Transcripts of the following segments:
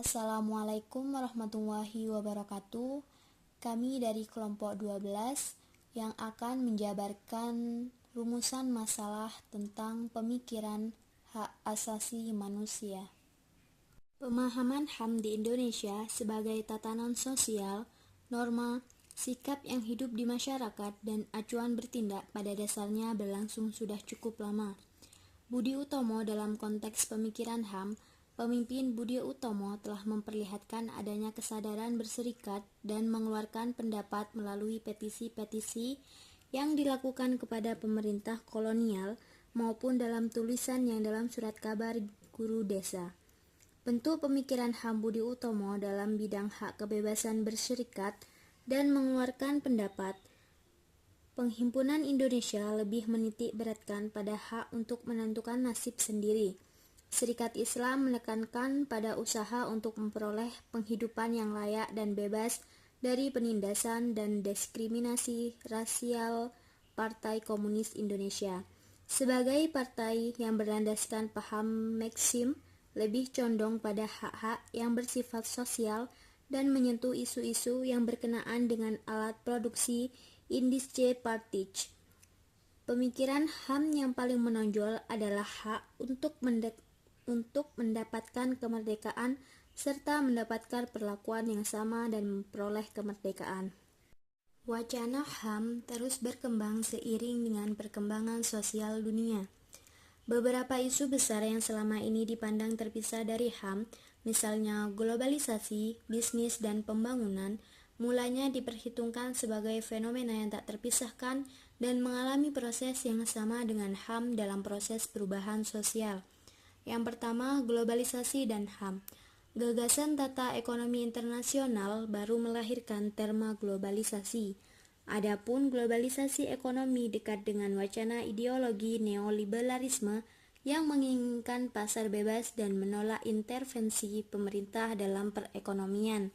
Assalamualaikum warahmatullahi wabarakatuh. Kami dari kelompok 12 yang akan menjabarkan rumusan masalah tentang pemikiran hak asasi manusia. Pemahaman HAM di Indonesia sebagai tatanan sosial, norma, sikap yang hidup di masyarakat, dan acuan bertindak pada dasarnya berlangsung sudah cukup lama. Budi Utomo dalam konteks pemikiran HAM, Pemimpin Budi Utomo telah memperlihatkan adanya kesadaran berserikat dan mengeluarkan pendapat melalui petisi-petisi yang dilakukan kepada pemerintah kolonial maupun dalam tulisan yang dalam surat kabar guru desa. Bentuk pemikiran HAM Budi Utomo dalam bidang hak kebebasan berserikat dan mengeluarkan pendapat. Penghimpunan Indonesia lebih menitik beratkan pada hak untuk menentukan nasib sendiri. Serikat Islam menekankan pada usaha untuk memperoleh penghidupan yang layak dan bebas dari penindasan dan diskriminasi rasial Partai Komunis Indonesia. Sebagai partai yang berlandaskan paham Marxisme, lebih condong pada hak-hak yang bersifat sosial dan menyentuh isu-isu yang berkenaan dengan alat produksi industri partage. Pemikiran HAM yang paling menonjol adalah hak untuk mendapatkan kemerdekaan serta mendapatkan perlakuan yang sama dan memperoleh kemerdekaan. Wacana HAM terus berkembang seiring dengan perkembangan sosial dunia. Beberapa isu besar yang selama ini dipandang terpisah dari HAM, misalnya globalisasi, bisnis, dan pembangunan, mulanya diperhitungkan sebagai fenomena yang tak terpisahkan dan mengalami proses yang sama dengan HAM dalam proses perubahan sosial. Yang pertama, globalisasi dan HAM. Gagasan tata ekonomi internasional baru melahirkan terma globalisasi. Adapun globalisasi ekonomi dekat dengan wacana ideologi neoliberalisme yang menginginkan pasar bebas dan menolak intervensi pemerintah dalam perekonomian.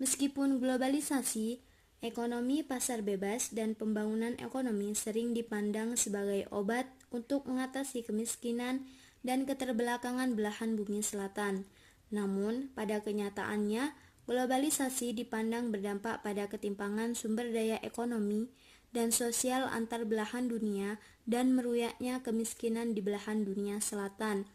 Meskipun globalisasi, ekonomi pasar bebas dan pembangunan ekonomi sering dipandang sebagai obat untuk mengatasi kemiskinan dan keterbelakangan belahan bumi selatan. Namun, pada kenyataannya, globalisasi dipandang berdampak pada ketimpangan sumber daya ekonomi dan sosial antar belahan dunia dan meruyaknya kemiskinan di belahan dunia selatan.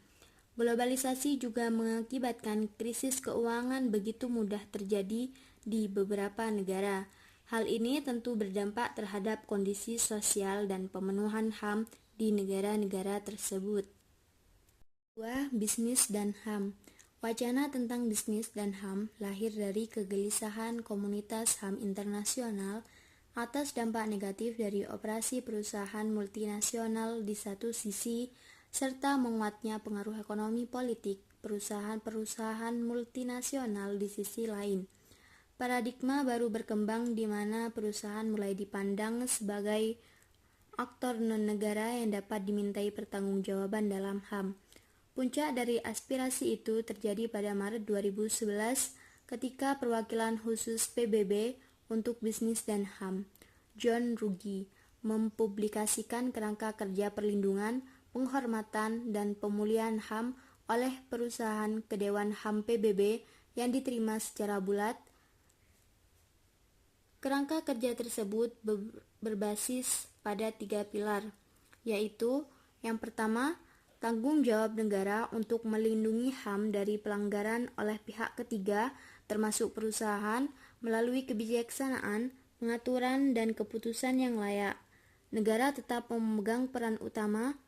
Globalisasi juga mengakibatkan krisis keuangan begitu mudah terjadi di beberapa negara. Hal ini tentu berdampak terhadap kondisi sosial dan pemenuhan HAM di negara-negara tersebut. 2. Bisnis dan HAM. Wacana tentang bisnis dan HAM lahir dari kegelisahan komunitas HAM internasional atas dampak negatif dari operasi perusahaan multinasional di satu sisi, serta menguatnya pengaruh ekonomi politik perusahaan-perusahaan multinasional di sisi lain. Paradigma baru berkembang di mana perusahaan mulai dipandang sebagai aktor non-negara yang dapat dimintai pertanggungjawaban dalam HAM. Puncak dari aspirasi itu terjadi pada Maret 2011 ketika perwakilan khusus PBB untuk bisnis dan HAM, John Ruggie, mempublikasikan kerangka kerja perlindungan, penghormatan, dan pemulihan HAM oleh perusahaan ke Dewan HAM PBB yang diterima secara bulat. Kerangka kerja tersebut berbasis pada 3 pilar, yaitu yang pertama, tanggung jawab negara untuk melindungi HAM dari pelanggaran oleh pihak ketiga, termasuk perusahaan, melalui kebijaksanaan, pengaturan, dan keputusan yang layak. Negara tetap memegang peran utama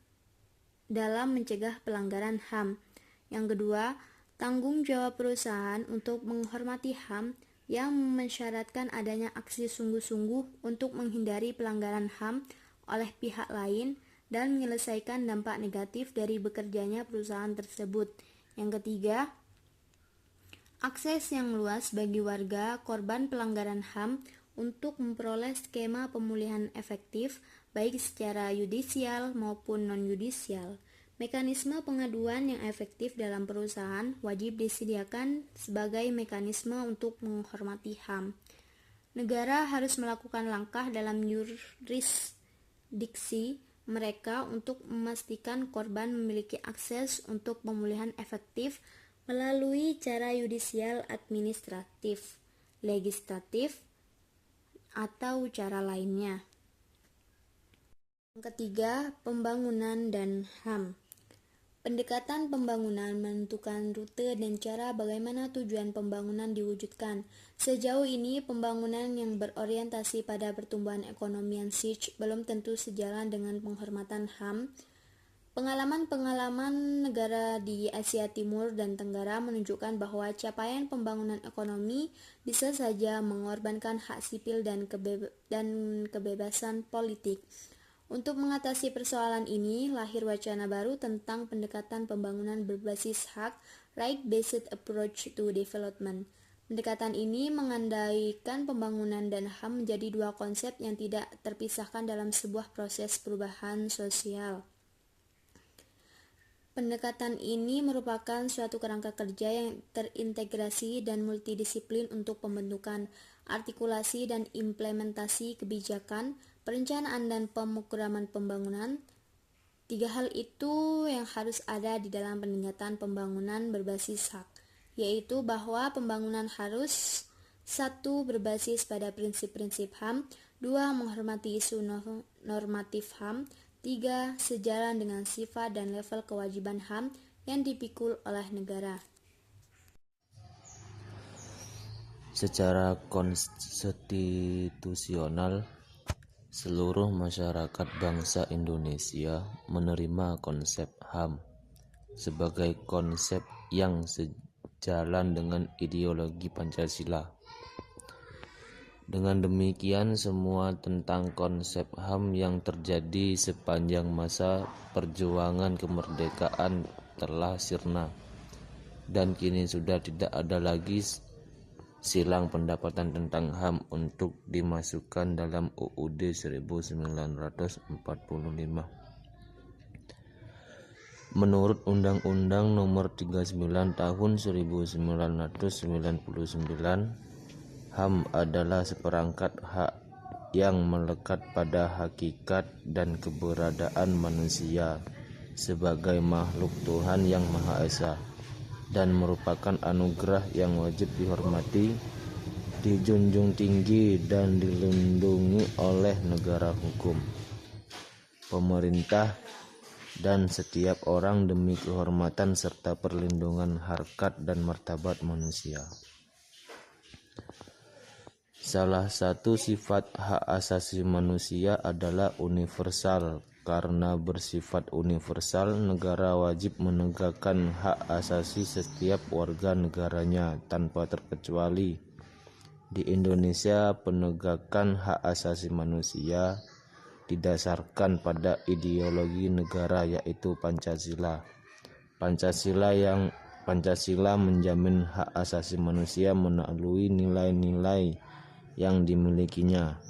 dalam mencegah pelanggaran HAM. Yang kedua, tanggung jawab perusahaan untuk menghormati HAM yang mensyaratkan adanya aksi sungguh-sungguh untuk menghindari pelanggaran HAM oleh pihak lain dan menyelesaikan dampak negatif dari bekerjanya perusahaan tersebut. Yang ketiga, akses yang luas bagi warga korban pelanggaran HAM untuk memperoleh skema pemulihan efektif baik secara yudisial maupun non-yudisial. Mekanisme pengaduan yang efektif dalam perusahaan wajib disediakan sebagai mekanisme untuk menghormati HAM. Negara harus melakukan langkah dalam yurisdiksi mereka untuk memastikan korban memiliki akses untuk pemulihan efektif melalui cara yudisial, administratif, legislatif, atau cara lainnya. Yang ketiga, pembangunan dan HAM. Pendekatan pembangunan menentukan rute dan cara bagaimana tujuan pembangunan diwujudkan. Sejauh ini, pembangunan yang berorientasi pada pertumbuhan ekonomi yang siege belum tentu sejalan dengan penghormatan HAM. Pengalaman negara di Asia Timur dan Tenggara menunjukkan bahwa capaian pembangunan ekonomi bisa saja mengorbankan hak sipil dan kebebasan politik. Untuk mengatasi persoalan ini, lahir wacana baru tentang pendekatan pembangunan berbasis hak, right-based approach to development. Pendekatan ini mengandaikan pembangunan dan HAM menjadi dua konsep yang tidak terpisahkan dalam sebuah proses perubahan sosial. Pendekatan ini merupakan suatu kerangka kerja yang terintegrasi dan multidisiplin untuk pembentukan, artikulasi, dan implementasi kebijakan, perencanaan dan pemrograman pembangunan. Tiga hal itu yang harus ada di dalam pendekatan pembangunan berbasis hak, yaitu bahwa pembangunan harus 1. Berbasis pada prinsip-prinsip HAM, 2. Menghormati isu normatif HAM, 3. Sejalan dengan sifat dan level kewajiban HAM yang dipikul oleh negara. Secara konstitusional, seluruh masyarakat bangsa Indonesia menerima konsep HAM sebagai konsep yang sejalan dengan ideologi Pancasila. Dengan demikian, semua tentang konsep HAM yang terjadi sepanjang masa perjuangan kemerdekaan telah sirna, dan kini sudah tidak ada lagi silang pendapatan tentang HAM untuk dimasukkan dalam UUD 1945. Menurut Undang-Undang Nomor 39 Tahun 1999, HAM adalah seperangkat hak yang melekat pada hakikat dan keberadaan manusia sebagai makhluk Tuhan yang Maha Esa, dan merupakan anugerah yang wajib dihormati, dijunjung tinggi, dan dilindungi oleh negara hukum, pemerintah, dan setiap orang demi kehormatan serta perlindungan harkat dan martabat manusia. Salah satu sifat hak asasi manusia adalah universal. Karena bersifat universal, negara wajib menegakkan hak asasi setiap warga negaranya tanpa terkecuali. Di Indonesia, penegakan hak asasi manusia didasarkan pada ideologi negara, yaitu Pancasila. Pancasila menjamin hak asasi manusia melalui nilai-nilai yang dimilikinya.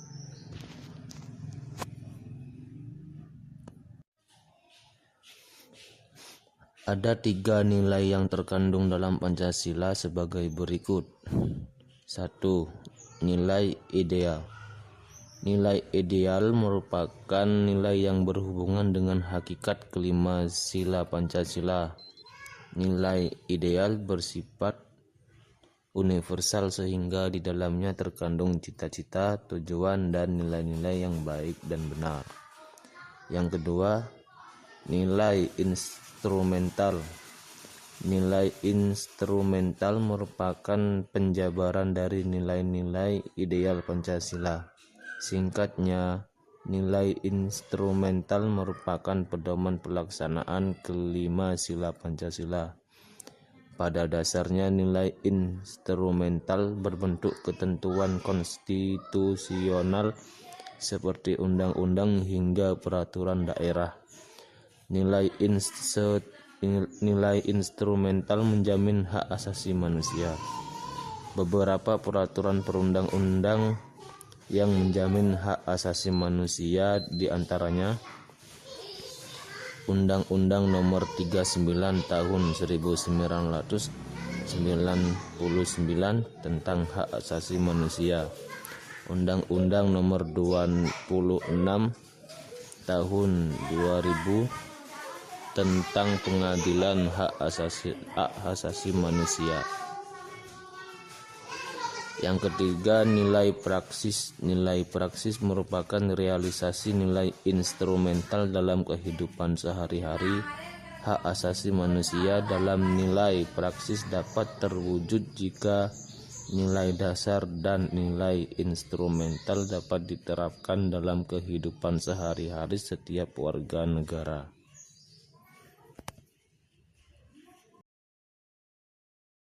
Ada 3 nilai yang terkandung dalam Pancasila sebagai berikut. 1. Nilai ideal. Nilai ideal merupakan nilai yang berhubungan dengan hakikat kelima sila Pancasila. Nilai ideal bersifat universal sehingga di dalamnya terkandung cita-cita, tujuan, dan nilai-nilai yang baik dan benar. Yang kedua, nilai instrumental. Nilai instrumental merupakan penjabaran dari nilai-nilai ideal Pancasila. Singkatnya, nilai instrumental merupakan pedoman pelaksanaan kelima sila Pancasila. Pada dasarnya, nilai instrumental berbentuk ketentuan konstitusional seperti undang-undang hingga peraturan daerah. Nilai instrumental menjamin hak asasi manusia. Beberapa peraturan perundang-undang yang menjamin hak asasi manusia diantaranya Undang-Undang Nomor 39 Tahun 1999 tentang hak asasi manusia, Undang-Undang Nomor 26 Tahun 2000 tentang pengadilan hak asasi manusia. Yang ketiga, nilai praksis. Nilai praksis merupakan realisasi nilai instrumental dalam kehidupan sehari-hari. Hak asasi manusia dalam nilai praksis dapat terwujud jika nilai dasar dan nilai instrumental dapat diterapkan dalam kehidupan sehari-hari setiap warga negara.